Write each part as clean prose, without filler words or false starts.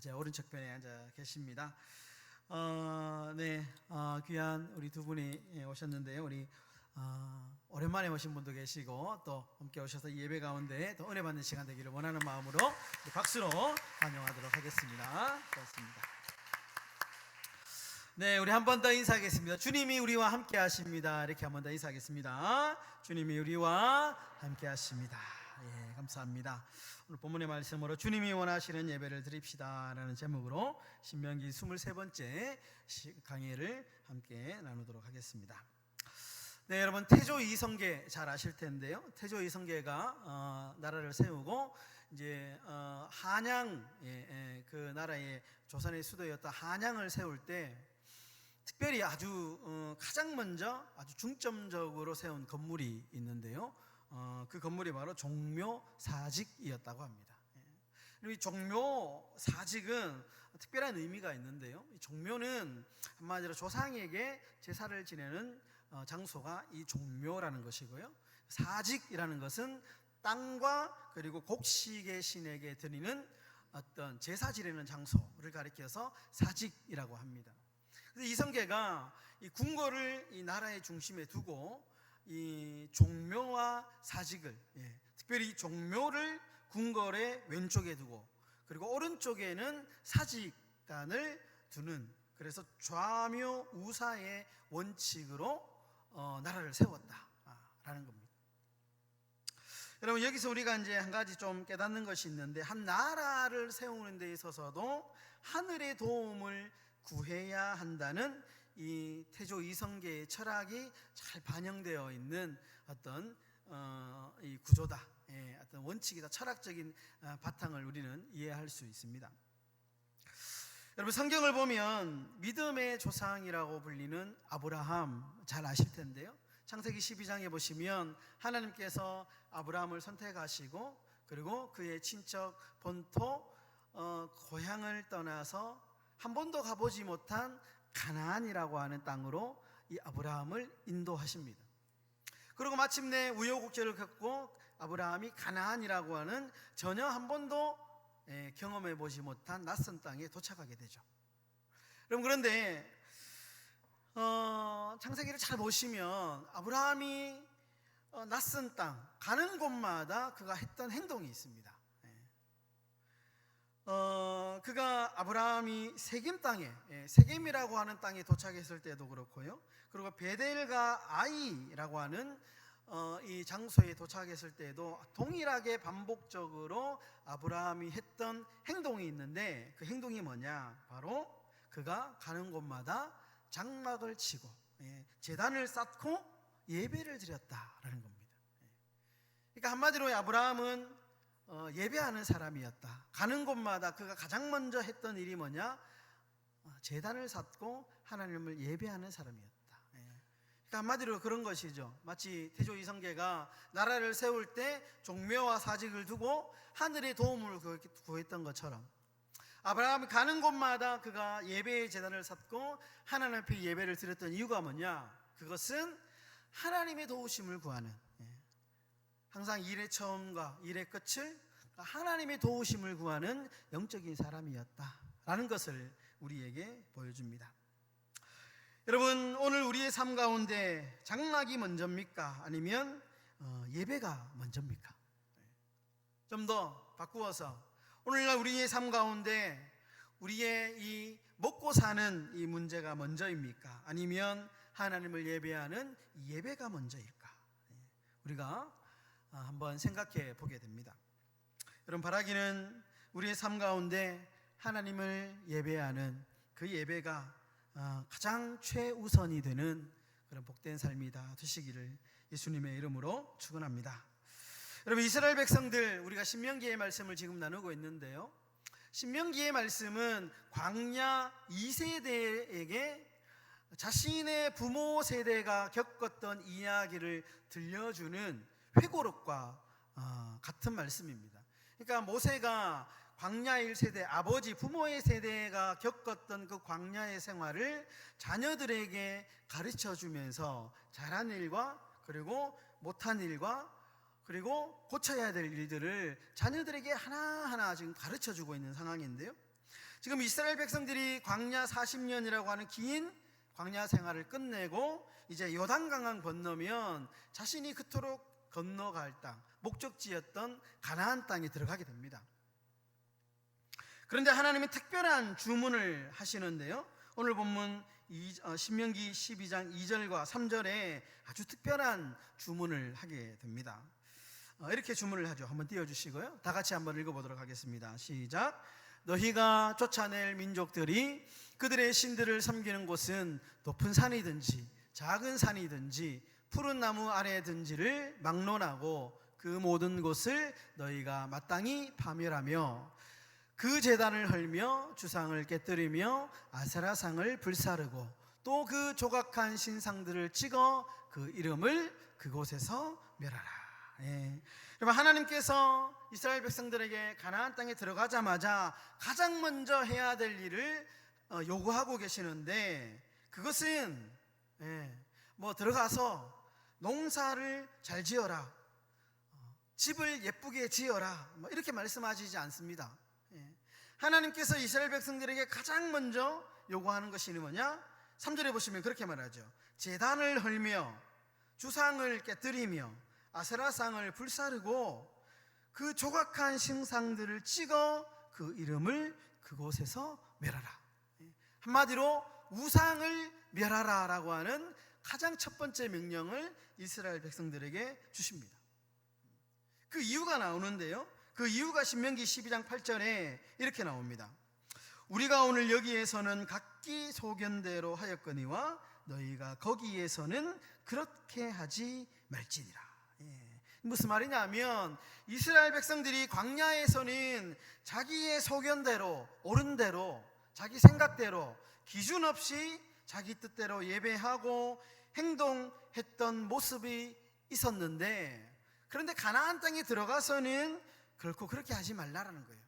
제 오른쪽 편에 앉아 계십니다. 귀한 우리 두 분이 오셨는데요. 우리 오랜만에 오신 분도 계시고 또 함께 오셔서 이 예배 가운데 더 은혜 받는 시간 되기를 원하는 마음으로 박수로 환영하도록 하겠습니다. 고맙습니다. 네, 우리 한 번 더 인사하겠습니다. 주님이 우리와 함께 하십니다. 이렇게 한 번 더 인사하겠습니다. 주님이 우리와 함께 하십니다. 예, 감사합니다. 오늘 본문의 말씀으로 주님이 원하시는 예배를 드립시다 라는 제목으로 신명기 23번째 강해를 함께 나누도록 하겠습니다. 네, 여러분 태조 이성계 잘 아실 텐데요. 태조 이성계가 나라를 세우고 이제 한양, 그 나라의 조선의 수도였던 한양을 세울 때 특별히 아주 가장 먼저 아주 중점적으로 세운 건물이 있는데요. 그 건물이 바로 종묘사직이었다고 합니다. 이 종묘사직은 특별한 의미가 있는데요. 이 종묘는 한마디로 조상에게 제사를 지내는 장소가 이 종묘라는 것이고요. 사직이라는 것은 땅과 그리고 곡식의 신에게 드리는 어떤 제사 지내는 장소를 가리켜서 사직이라고 합니다. 그래서 이성계가 이 궁궐을 이 나라의 중심에 두고 이 종묘와 사직을, 특별히 종묘를 궁궐의 왼쪽에 두고 그리고 오른쪽에는 사직관을 두는, 그래서 좌묘 우사의 원칙으로 나라를 세웠다라는 겁니다. 여러분, 여기서 우리가 이제 한 가지 좀 깨닫는 것이 있는데, 한 나라를 세우는 데 있어서도 하늘의 도움을 구해야 한다는 이 태조 이성계의 철학이 잘 반영되어 있는 어떤 이 구조다, 어떤 원칙이다, 철학적인 바탕을 우리는 이해할 수 있습니다. 여러분, 성경을 보면 믿음의 조상이라고 불리는 아브라함 잘 아실 텐데요. 창세기 12장에 보시면 하나님께서 아브라함을 선택하시고 그리고 그의 친척 본토 고향을 떠나서 한 번도 가보지 못한 가나안이라고 하는 땅으로 이 아브라함을 인도하십니다. 그리고 마침내 우여곡절을 겪고 아브라함이 가나안이라고 하는 전혀 한 번도 경험해 보지 못한 낯선 땅에 도착하게 되죠. 여러분, 그런데 창세기를 잘 보시면 아브라함이 낯선 땅 가는 곳마다 그가 했던 행동이 있습니다. 그가 아브라함이 세겜 땅에, 세겜이라고 하는 땅에 도착했을 때도 그렇고요, 그리고 베델과 아이라고 하는 이 장소에 도착했을 때도 동일하게 반복적으로 아브라함이 했던 행동이 있는데, 그 행동이 뭐냐? 바로 그가 가는 곳마다 장막을 치고 제단을 쌓고 예배를 드렸다라는 겁니다. 그러니까 한마디로 아브라함은 예배하는 사람이었다. 가는 곳마다 그가 가장 먼저 했던 일이 뭐냐? 제단을 쌓고 하나님을 예배하는 사람이었다. 그러니까 한마디로 그런 것이죠. 마치 태조 이성계가 나라를 세울 때 종묘와 사직을 두고 하늘의 도움을 구했던 것처럼, 아브라함이 가는 곳마다 그가 예배의 제단을 쌓고 하나님 앞에 예배를 드렸던 이유가 뭐냐? 그것은 하나님의 도우심을 구하는, 항상 일의 처음과 일의 끝을 하나님의 도우심을 구하는 영적인 사람이었다라는 것을 우리에게 보여줍니다. 여러분, 오늘 우리의 삶 가운데 장막이 먼저입니까? 아니면 예배가 먼저입니까? 좀 더 바꾸어서 오늘날 우리의 삶 가운데 우리의 이 먹고 사는 이 문제가 먼저입니까? 아니면 하나님을 예배하는 예배가 먼저일까? 우리가 한번 생각해 보게 됩니다. 여러분, 바라기는 우리의 삶 가운데 하나님을 예배하는 그 예배가 가장 최우선이 되는 그런 복된 삶이 다 되시기를 예수님의 이름으로 축원합니다. 여러분, 이스라엘 백성들, 우리가 신명기의 말씀을 지금 나누고 있는데요, 신명기의 말씀은 광야 2세대에게 자신의 부모 세대가 겪었던 이야기를 들려주는 회고록과 같은 말씀입니다. 그러니까 모세가 광야 1세대, 아버지 부모의 세대가 겪었던 그 광야의 생활을 자녀들에게 가르쳐주면서 잘한 일과 그리고 못한 일과 그리고 고쳐야 될 일들을 자녀들에게 하나하나 지금 가르쳐주고 있는 상황인데요, 지금 이스라엘 백성들이 광야 40년이라고 하는 긴 광야 생활을 끝내고 이제 요단강을 건너면 자신이 그토록 건너갈 땅, 목적지였던 가나안 땅에 들어가게 됩니다. 그런데 하나님이 특별한 주문을 하시는데요, 오늘 본문 신명기 12장 2절과 3절에 아주 특별한 주문을 하게 됩니다. 이렇게 주문을 하죠. 한번 띄워주시고요, 다 같이 한번 읽어보도록 하겠습니다. 시작. 너희가 쫓아낼 민족들이 그들의 신들을 섬기는 곳은 높은 산이든지 작은 산이든지 푸른 나무 아래든지를 막론하고 그 모든 곳을 너희가 마땅히 파멸하며 그 제단을 헐며 주상을 깨뜨리며 아세라상을 불사르고 또 그 조각한 신상들을 찍어 그 이름을 그곳에서 멸하라. 여러분, 하나님께서 이스라엘 백성들에게 가나안 땅에 들어가자마자 가장 먼저 해야 될 일을 요구하고 계시는데, 그것은 들어가서 농사를 잘 지어라, 집을 예쁘게 지어라, 이렇게 말씀하시지 않습니다. 하나님께서 이스라엘 백성들에게 가장 먼저 요구하는 것이 뭐냐? 3절에 보시면 그렇게 말하죠. 제단을 헐며 주상을 깨뜨리며 아세라상을 불사르고 그 조각한 신상들을 찍어 그 이름을 그곳에서 멸하라. 한마디로 우상을 멸하라 라고 하는 가장 첫 번째 명령을 이스라엘 백성들에게 주십니다. 그 이유가 나오는데요, 그 이유가 신명기 12장 8절에 이렇게 나옵니다. 우리가 오늘 여기에서는 각기 소견대로 하였거니와 너희가 거기에서는 그렇게 하지 말지니라. 무슨 말이냐면, 이스라엘 백성들이 광야에서는 자기의 소견대로, 옳은 대로, 자기 생각대로, 기준 없이 자기 뜻대로 예배하고 행동했던 모습이 있었는데, 그런데 가나안 땅에 들어가서는 결코 그렇게 하지 말라라는 거예요.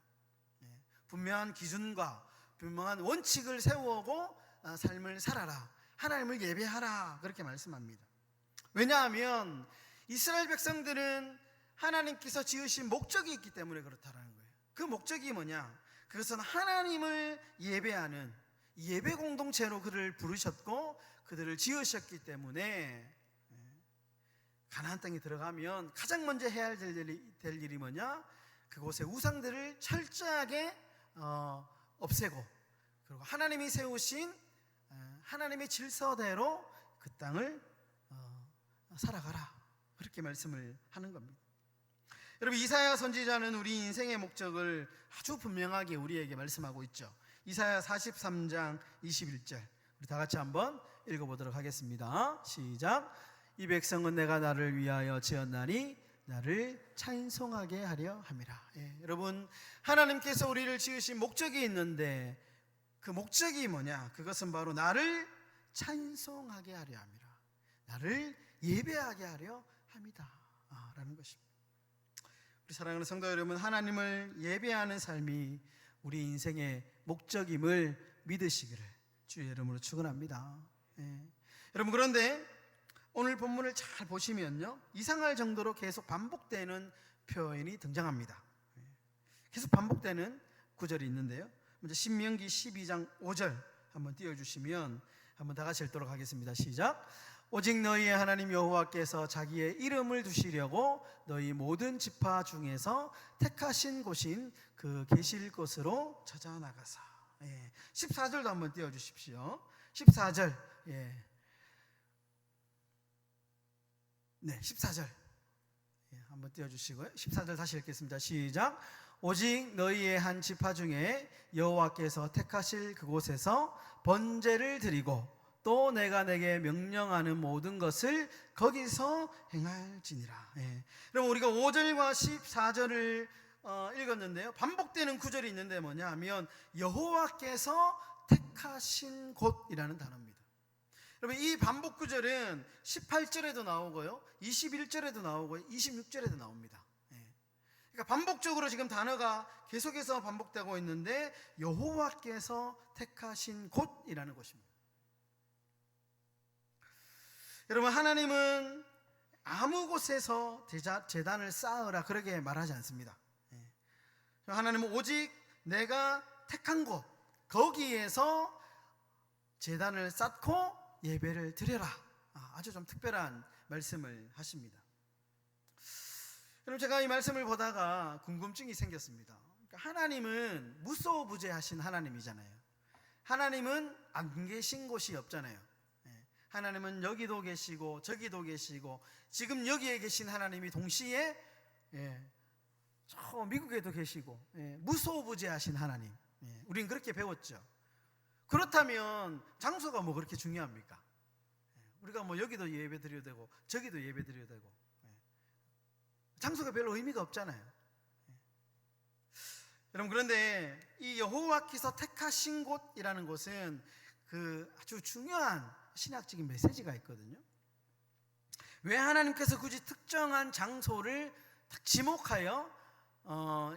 분명한 기준과 분명한 원칙을 세우고 삶을 살아라, 하나님을 예배하라, 그렇게 말씀합니다. 왜냐하면 이스라엘 백성들은 하나님께서 지으신 목적이 있기 때문에 그렇다라는 거예요. 그 목적이 뭐냐? 그것은 하나님을 예배하는 예배 공동체로 그들을 부르셨고 그들을 지으셨기 때문에 가나안 땅에 들어가면 가장 먼저 해야 될 일이 뭐냐? 그곳의 우상들을 철저하게 없애고, 그리고 하나님이 세우신 하나님의 질서대로 그 땅을 살아가라, 그렇게 말씀을 하는 겁니다. 여러분, 이사야 선지자는 우리 인생의 목적을 아주 분명하게 우리에게 말씀하고 있죠. 이사야 43장 21절, 우리 다 같이 한번 읽어보도록 하겠습니다. 시작. 이 백성은 내가 나를 위하여 지었나니 나를 찬송하게 하려 함이라. 여러분, 하나님께서 우리를 지으신 목적이 있는데 그 목적이 뭐냐? 그것은 바로 나를 찬송하게 하려 함이라, 나를 예배하게 하려 합니다 라는 것입니다. 우리 사랑하는 성도 여러분, 하나님을 예배하는 삶이 우리 인생의 목적임을 믿으시기를 주의 이름으로 축원합니다. 여러분, 그런데 오늘 본문을 잘 보시면요, 이상할 정도로 계속 반복되는 표현이 등장합니다. 계속 반복되는 구절이 있는데요, 먼저 신명기 12장 5절 한번 띄워주시면 한번 다 같이 읽도록 하겠습니다. 시작. 오직 너희의 하나님 여호와께서 자기의 이름을 두시려고 너희 모든 지파 중에서 택하신 곳인 그 계실 곳으로 찾아나가사. 14절도 한번 띄워주십시오. 14절. 14절 한번 띄워주시고요. 14절 다시 읽겠습니다. 시작. 오직 너희의 한 지파 중에 여호와께서 택하실 그곳에서 번제를 드리고 또 내가 내게 명령하는 모든 것을 거기서 행할지니라. 그럼 우리가 5절과 14절을 읽었는데요, 반복되는 구절이 있는데 뭐냐 하면 여호와께서 택하신 곳이라는 단어입니다. 여러분, 이 반복 구절은 18절에도 나오고요, 21절에도 나오고 26절에도 나옵니다. 그러니까 반복적으로 지금 단어가 계속해서 반복되고 있는데 여호와께서 택하신 곳이라는 것입니다. 여러분, 하나님은 아무 곳에서 제단을 쌓으라 그렇게 말하지 않습니다. 하나님은 오직 내가 택한 곳, 거기에서 제단을 쌓고 예배를 드려라. 아주 좀 특별한 말씀을 하십니다. 그럼 제가 이 말씀을 보다가 궁금증이 생겼습니다. 하나님은 무소부재하신 하나님이잖아요. 하나님은 안 계신 곳이 없잖아요. 하나님은 여기도 계시고 저기도 계시고 지금 여기에 계신 하나님이 동시에 저 미국에도 계시고 무소부재하신 하나님. 우린 그렇게 배웠죠. 그렇다면 장소가 뭐 그렇게 중요합니까? 우리가 뭐 여기도 예배 드려야 되고 저기도 예배 드려야 되고 장소가 별로 의미가 없잖아요. 여러분, 그런데 이 여호와께서 택하신 곳이라는 곳은 그 아주 중요한 신학적인 메시지가 있거든요. 왜 하나님께서 굳이 특정한 장소를 딱 지목하여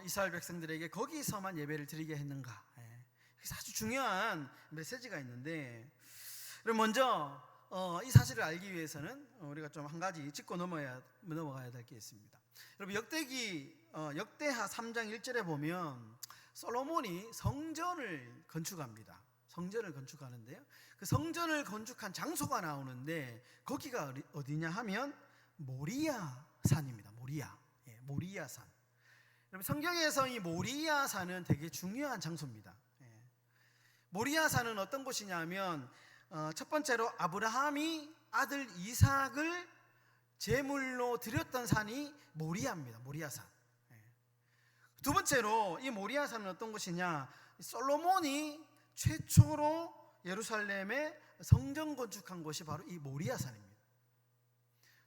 이스라엘 백성들에게 거기서만 예배를 드리게 했는가? 그래서 아주 중요한 메시지가 있는데, 그럼 먼저 이 사실을 알기 위해서는 우리가 좀 한 가지 짚고 넘어가야 될 게 있습니다. 여러분, 역대하 3장 1절에 보면 솔로몬이 성전을 건축합니다. 성전을 건축하는데요, 그 성전을 건축한 장소가 나오는데 거기가 어디냐 하면 모리아 산입니다. 모리아 산. 여러분, 성경에서 이 모리아 산은 되게 중요한 장소입니다. 모리아 산은 어떤 곳이냐면 첫 번째로 아브라함이 아들 이삭을 제물로 드렸던 산이 모리아입니다. 모리아산. 두 번째로 이 모리아산은 어떤 곳이냐, 솔로몬이 최초로 예루살렘에 성전 건축한 곳이 바로 이 모리아산입니다.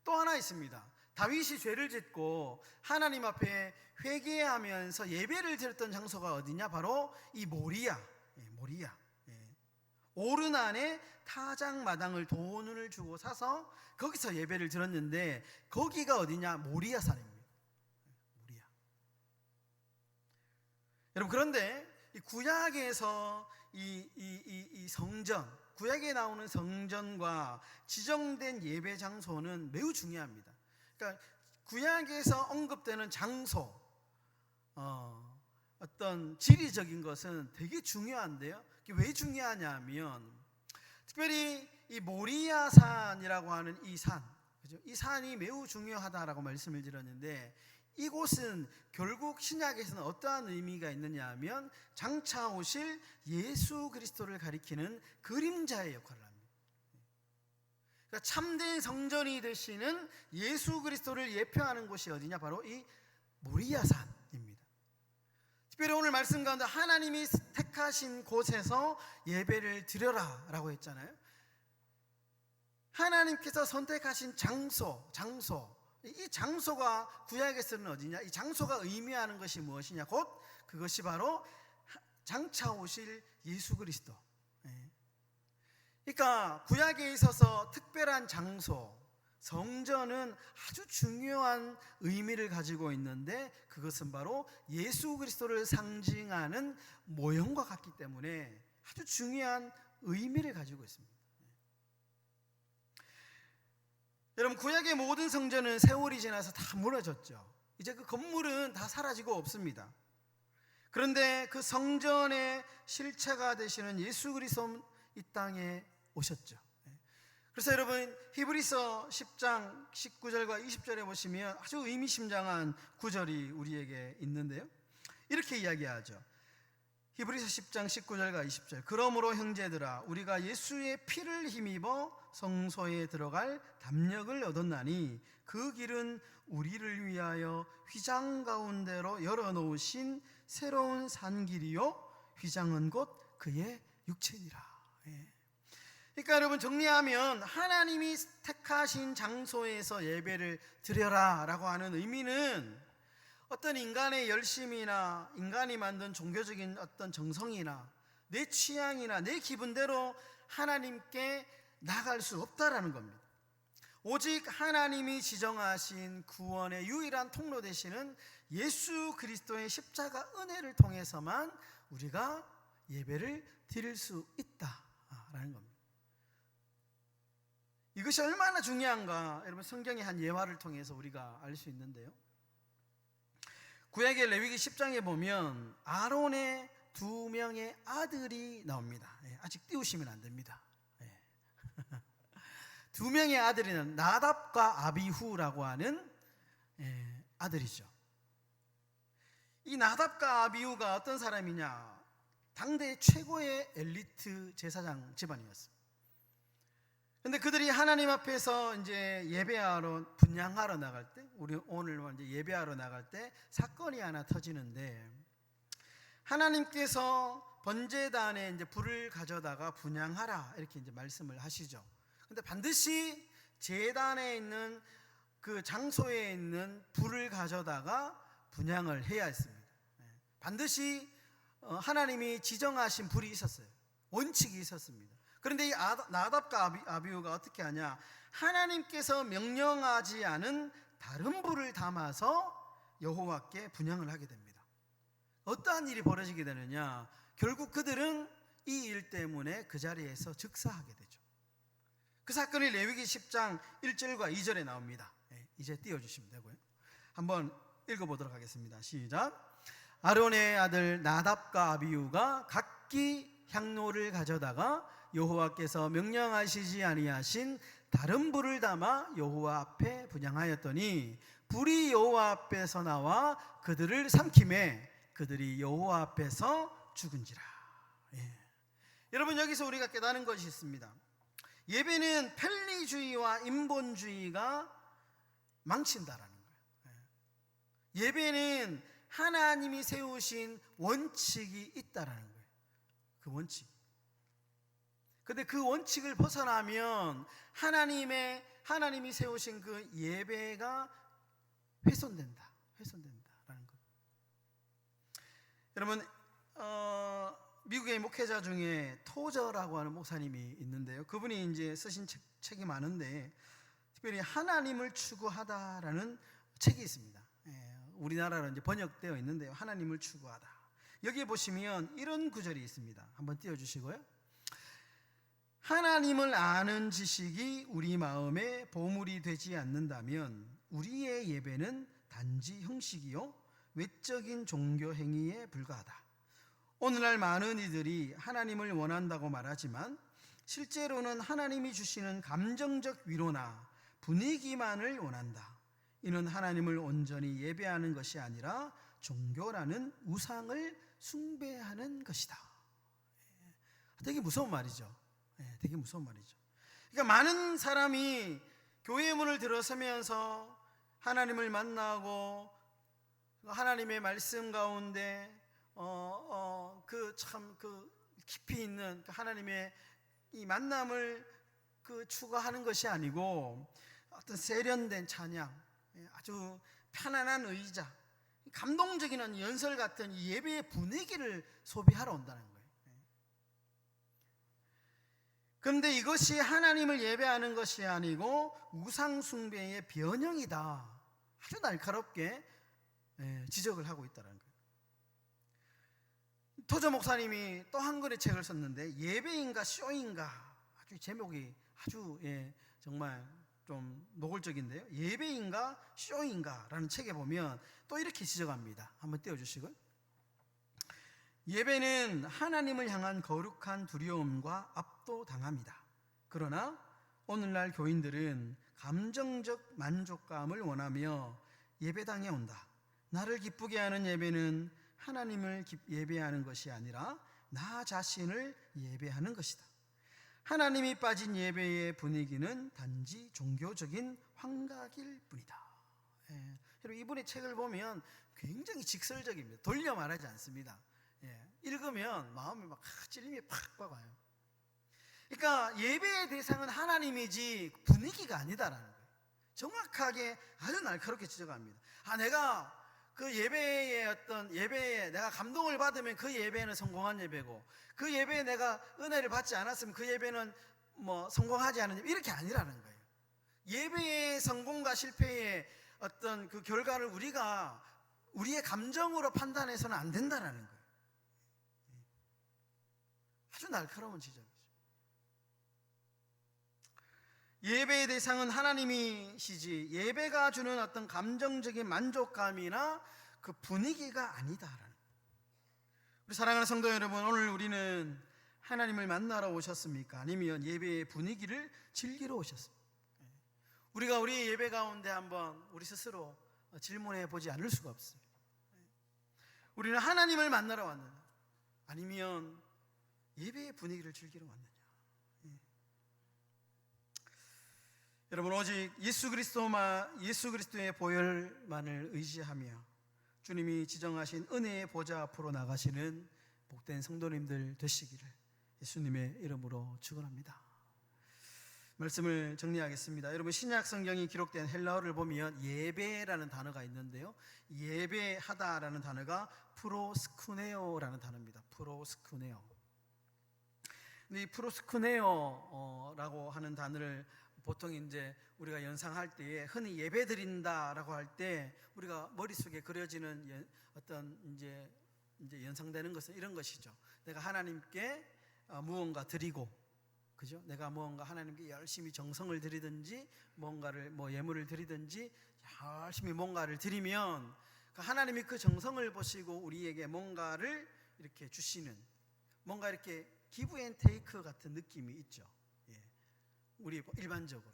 또 하나 있습니다. 다윗이 죄를 짓고 하나님 앞에 회개하면서 예배를 드렸던 장소가 어디냐, 바로 이 모리아. 오르난의 타작마당을 돈을 주고 사서 거기서 예배를 드렸는데 거기가 어디냐, 모리아산입니다. 모리아. 여러분, 그런데 이 구약에서 이 성전, 구약에 나오는 성전과 지정된 예배 장소는 매우 중요합니다. 그러니까 구약에서 언급되는 장소, 어떤 지리적인 것은 되게 중요한데요, 왜 중요하냐 하면 특별히 이 모리아산이라고 하는 이 산, 그죠? 이 산이 매우 중요하다라고 말씀을 드렸는데, 이곳은 결국 신약에서는 어떠한 의미가 있느냐 하면 장차 오실 예수 그리스도를 가리키는 그림자의 역할을 합니다. 그러니까 참된 성전이 되시는 예수 그리스도를 예표하는 곳이 어디냐, 바로 이 모리아산입니다. 특별히 오늘 말씀 가운데 하나님이 택하신 곳에서 예배를 드려라 라고 했잖아요. 하나님께서 선택하신 장소, 이 장소가 구약에서는 어디냐, 이 장소가 의미하는 것이 무엇이냐, 곧 그것이 바로 장차 오실 예수 그리스도. 그러니까 구약에 있어서 특별한 장소, 성전은 아주 중요한 의미를 가지고 있는데 그것은 바로 예수 그리스도를 상징하는 모형과 같기 때문에 아주 중요한 의미를 가지고 있습니다. 여러분, 구약의 모든 성전은 세월이 지나서 다 무너졌죠. 이제 그 건물은 다 사라지고 없습니다. 그런데 그 성전의 실체가 되시는 예수 그리스도 이 땅에 오셨죠. 그래서 여러분, 히브리서 10장 19절과 20절에 보시면 아주 의미심장한 구절이 우리에게 있는데요, 이렇게 이야기하죠. 히브리서 10장 19절과 20절. 그러므로 형제들아, 우리가 예수의 피를 힘입어 성소에 들어갈 담력을 얻었나니 그 길은 우리를 위하여 휘장 가운데로 열어놓으신 새로운 산길이요 휘장은 곧 그의 육체니라. 그러니까 여러분, 정리하면 하나님이 택하신 장소에서 예배를 드려라 라고 하는 의미는 어떤 인간의 열심이나 인간이 만든 종교적인 어떤 정성이나 내 취향이나 내 기분대로 하나님께 나갈 수 없다라는 겁니다. 오직 하나님이 지정하신 구원의 유일한 통로 되시는 예수 그리스도의 십자가 은혜를 통해서만 우리가 예배를 드릴 수 있다라는 겁니다. 이것이 얼마나 중요한가, 여러분, 성경의 한 예화를 통해서 우리가 알 수 있는데요, 구약의 레위기 10장에 보면 아론의 두 명의 아들이 나옵니다. 아직 띄우시면 안 됩니다. 두 명의 아들은 나답과 아비후라고 하는 아들이죠. 이 나답과 아비후가 어떤 사람이냐? 당대 최고의 엘리트 제사장 집안이었습니다. 근데 그들이 하나님 앞에서 이제 예배하러 분향하러 나갈 때, 우리 오늘 이제 예배하러 나갈 때 사건이 하나 터지는데, 하나님께서 번제단에 이제 불을 가져다가 분향하라 이렇게 이제 말씀을 하시죠. 근데 반드시 제단에 있는 그 장소에 있는 불을 가져다가 분향을 해야 했습니다. 반드시 하나님이 지정하신 불이 있었어요. 원칙이 있었습니다. 그런데 이 나답과 아비후가 어떻게 하냐? 하나님께서 명령하지 않은 다른 불을 담아서 여호와께 분향을 하게 됩니다. 어떠한 일이 벌어지게 되느냐? 결국 그들은 이 일 때문에 그 자리에서 즉사하게 되죠. 그 사건이 레위기 10장 1절과 2절에 나옵니다. 이제 띄워주시면 되고요. 한번 읽어보도록 하겠습니다. 시작. 아론의 아들 나답과 아비후가 각기 향로를 가져다가 여호와께서 명령하시지 아니하신 다른 불을 담아 여호와 앞에 분향하였더니 불이 여호와 앞에서 나와 그들을 삼키매 그들이 여호와 앞에서 죽은지라. 여러분, 여기서 우리가 깨닫는 것이 있습니다. 예배는 편리주의와 인본주의가 망친다라는 거예요. 예배는 하나님이 세우신 원칙이 있다라는 거예요. 그 원칙. 근데 그 원칙을 벗어나면 하나님이 세우신 그 예배가 훼손된다라는 거. 여러분, 미국의 목회자 중에 토저라고 하는 목사님이 있는데요. 그분이 이제 쓰신 책이 많은데 특별히 하나님을 추구하다라는 책이 있습니다. 우리나라로 이제 번역되어 있는데요. 하나님을 추구하다. 여기에 보시면 이런 구절이 있습니다. 한번 띄워주시고요. 하나님을 아는 지식이 우리 마음에 보물이 되지 않는다면 우리의 예배는 단지 형식이요 외적인 종교 행위에 불과하다. 오늘날 많은 이들이 하나님을 원한다고 말하지만 실제로는 하나님이 주시는 감정적 위로나 분위기만을 원한다. 이는 하나님을 온전히 예배하는 것이 아니라 종교라는 우상을 숭배하는 것이다. 되게 무서운 말이죠. 되게 무서운 말이죠. 그러니까 많은 사람이 교회 문을 들어서면서 하나님을 만나고 하나님의 말씀 가운데 그 깊이 있는 하나님의 이 만남을 추구하는 것이 아니고 어떤 세련된 찬양, 아주 편안한 의자, 감동적인 연설 같은 예배의 분위기를 소비하러 온다는 거예요. 그런데 이것이 하나님을 예배하는 것이 아니고 우상 숭배의 변형이다. 아주 날카롭게 지적을 하고 있다는 거예요. 토저 목사님이 또 한 권의 책을 썼는데 예배인가 쇼인가, 아주 제목이 아주 정말 좀 노골적인데요. 예배인가 쇼인가 라는 책에 보면 또 이렇게 지적합니다. 한번 띄워주시고요. 예배는 하나님을 향한 거룩한 두려움과 압도당합니다. 그러나 오늘날 교인들은 감정적 만족감을 원하며 예배당에 온다. 나를 기쁘게 하는 예배는 하나님을 예배하는 것이 아니라 나 자신을 예배하는 것이다. 하나님이 빠진 예배의 분위기는 단지 종교적인 환각일 뿐이다. 여러분, 이분의 책을 보면 굉장히 직설적입니다. 돌려 말하지 않습니다. 읽으면 마음이 막 찔림이 팍 와요. 그러니까 예배의 대상은 하나님이지 분위기가 아니다라는 거예요. 정확하게 아주 날카롭게 지적합니다. 내가 그 예배에 내가 감동을 받으면 그 예배는 성공한 예배고, 그 예배에 내가 은혜를 받지 않았으면 그 예배는 성공하지 않은 예배, 이렇게 아니라는 거예요. 예배의 성공과 실패의 어떤 그 결과를 우리의 감정으로 판단해서는 안 된다라는 거예요. 아주 날카로운 지적이죠. 예배의 대상은 하나님이시지 예배가 주는 어떤 감정적인 만족감이나 그 분위기가 아니다라는. 우리 사랑하는 성도 여러분, 오늘 우리는 하나님을 만나러 오셨습니까? 아니면 예배의 분위기를 즐기러 오셨습니까? 우리가 우리 예배 가운데 한번 우리 스스로 질문해 보지 않을 수가 없습니다. 우리는 하나님을 만나러 왔느냐, 아니면 예배의 분위기를 즐기러 왔느냐? 여러분, 오직 예수 그리스도의 보혈만을 의지하며 주님이 지정하신 은혜의 보좌 앞으로 나가시는 복된 성도님들 되시기를 예수님의 이름으로 축원합니다. 말씀을 정리하겠습니다. 여러분, 신약 성경이 기록된 헬라어를 보면 예배라는 단어가 있는데요, 예배하다라는 단어가 프로스쿠네오라는 단어입니다. 프로스쿠네오. 근데 이 프로스쿠네오라고 하는 단어를 보통 이제 우리가 연상할 때에 흔히 예배 드린다라고 할 때 우리가 머릿속에 그려지는 어떤 이제 연상되는 것은 이런 것이죠. 내가 하나님께 무언가 드리고, 그죠? 내가 무언가 하나님께 열심히 정성을 드리든지 뭔가를 예물을 드리든지 열심히 뭔가를 드리면 하나님이 그 정성을 보시고 우리에게 뭔가를 이렇게 주시는, 뭔가 이렇게 기브 앤 테이크 같은 느낌이 있죠. 우리 일반적으로.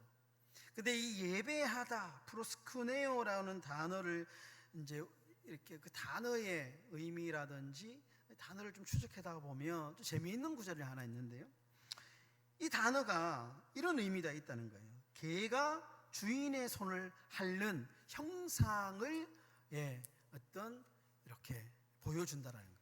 근데 이 예배하다, 프로스쿠네오라는 단어를 이제 이렇게 그 단어의 의미라든지 단어를 좀 추적하다 보면 또 재미있는 구절이 하나 있는데요, 이 단어가 이런 의미가 있다는 거예요. 개가 주인의 손을 핥는 형상을 어떤 이렇게 보여준다라는 거예요.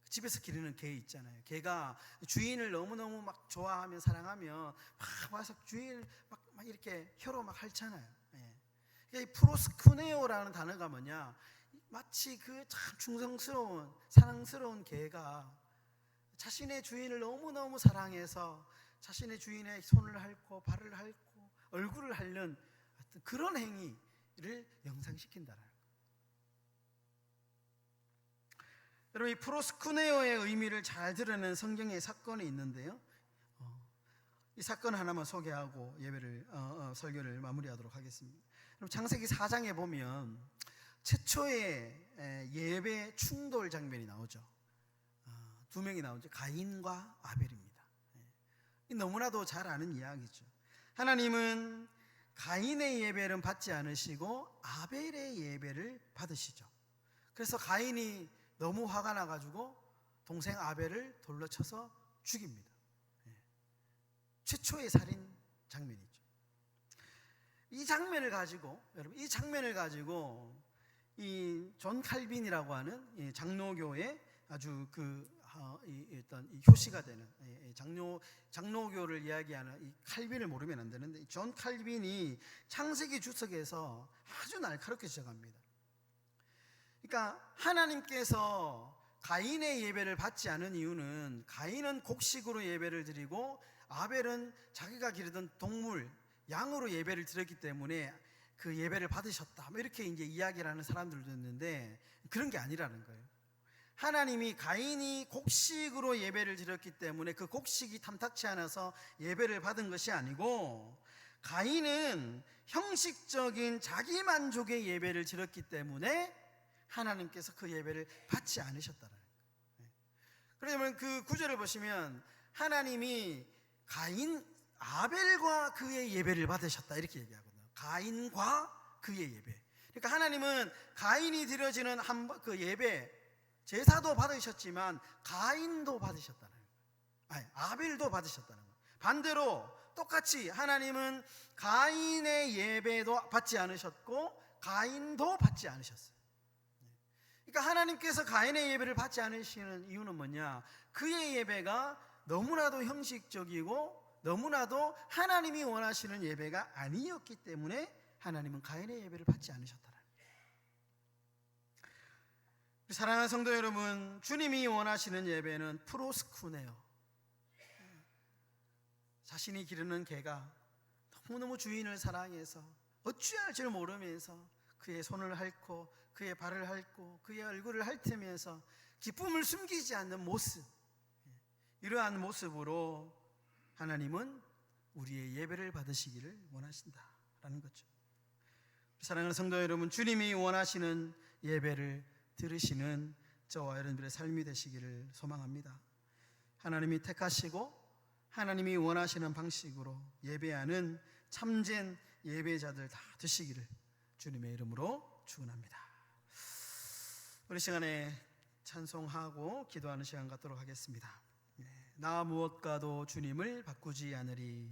집에서 기르는 개 있잖아요. 개가 주인을 너무너무 막 좋아하면, 사랑하면 막 와서 주인을 막 이렇게 혀로 막 핥잖아요. 이 프로스쿠네오라는 단어가 뭐냐, 마치 그 참 충성스러운 사랑스러운 개가 자신의 주인을 너무너무 사랑해서 자신의 주인의 손을 핥고 발을 핥고 얼굴을 핥는 어떤 그런 행위를 연상시킨다는 거예요. 여러분, 이 프로스쿠네오의 의미를 잘 드러내는 성경의 사건이 있는데요, 이 사건 하나만 소개하고 예배를 설교를 마무리하도록 하겠습니다. 그럼 창세기 4장에 보면 최초의 예배 충돌 장면이 나오죠. 두 명이 나오죠. 가인과 아벨입니다. 너무나도 잘 아는 이야기죠. 하나님은 가인의 예배를 받지 않으시고 아벨의 예배를 받으시죠. 그래서 가인이 너무 화가 나가지고 동생 아벨을 돌로 쳐서 죽입니다. 최초의 살인 장면이죠. 이 장면을 가지고 이 존 칼빈이라고 하는 장로교의 아주 일단 효시가 되는 장로교를 이야기하는 이 칼빈을 모르면 안 되는데, 존 칼빈이 창세기 주석에서 아주 날카롭게 지적합니다. 그러니까 하나님께서 가인의 예배를 받지 않은 이유는, 가인은 곡식으로 예배를 드리고 아벨은 자기가 기르던 동물 양으로 예배를 드렸기 때문에 그 예배를 받으셨다, 이렇게 이제 이야기를 하는 사람들도 있는데, 그런 게 아니라는 거예요. 하나님이 가인이 곡식으로 예배를 드렸기 때문에 그 곡식이 탐탁치 않아서 예배를 받은 것이 아니고, 가인은 형식적인 자기 만족의 예배를 드렸기 때문에 하나님께서 그 예배를 받지 않으셨다는 거예요. 그러면 그 구절을 보시면 하나님이 아벨과 그의 예배를 받으셨다, 이렇게 얘기하거든요. 가인과 그의 예배. 그러니까 하나님은 가인이 드려지는 그 예배, 제사도 받으셨지만 가인도 받으셨다는 거예요. 아벨도 받으셨다는 거예요. 반대로 똑같이 하나님은 가인의 예배도 받지 않으셨고 가인도 받지 않으셨어요. 그러니까 하나님께서 가인의 예배를 받지 않으시는 이유는 뭐냐, 그의 예배가 너무나도 형식적이고 너무나도 하나님이 원하시는 예배가 아니었기 때문에 하나님은 가인의 예배를 받지 않으셨다는 거예요. 사랑하는 성도 여러분, 주님이 원하시는 예배는 프로스쿠네오, 자신이 기르는 개가 너무너무 주인을 사랑해서 어찌할 줄 모르면서 그의 손을 핥고 그의 발을 핥고 그의 얼굴을 핥으면서 기쁨을 숨기지 않는 모습, 이러한 모습으로 하나님은 우리의 예배를 받으시기를 원하신다라는 거죠. 사랑하는 성도 여러분, 주님이 원하시는 예배를 들으시는 저와 여러분들의 삶이 되시기를 소망합니다. 하나님이 택하시고 하나님이 원하시는 방식으로 예배하는 참된 예배자들 다 되시기를 주님의 이름으로 축원합니다. 우리 시간에 찬송하고 기도하는 시간 갖도록 하겠습니다. 나 무엇과도 주님을 바꾸지 않으리.